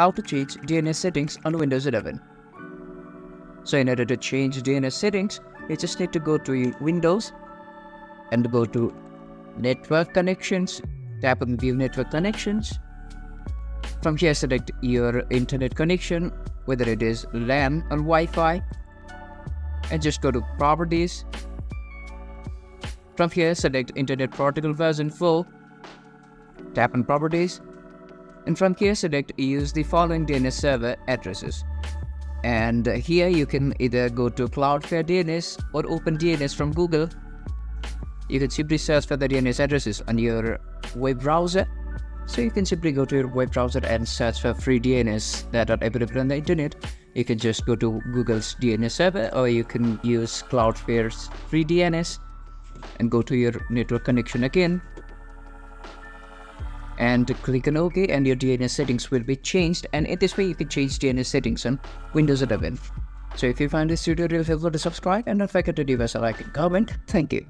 how to change DNS settings on Windows 11. So in order to change DNS settings, you just need to go to your Windows and go to Network Connections, tap on View Network Connections. From here, select your internet connection, whether it is LAN or Wi-Fi, and just go to Properties. From here, select Internet Protocol version 4, tap on Properties, and from here, select Use the following DNS server addresses. And here you can either go to Cloudflare DNS or OpenDNS from Google. You can simply search for the DNS addresses on your web browser. So you can simply go to your web browser and search for free DNS that are available on the internet. You can just go to Google's DNS server, or you can use Cloudflare's free DNS and go to your network connection again. And click on OK, and your DNS settings will be changed. And in this way, you can change DNS settings on Windows 11. So if you find this tutorial helpful, to subscribe and don't forget to leave us a like and comment. Thank you.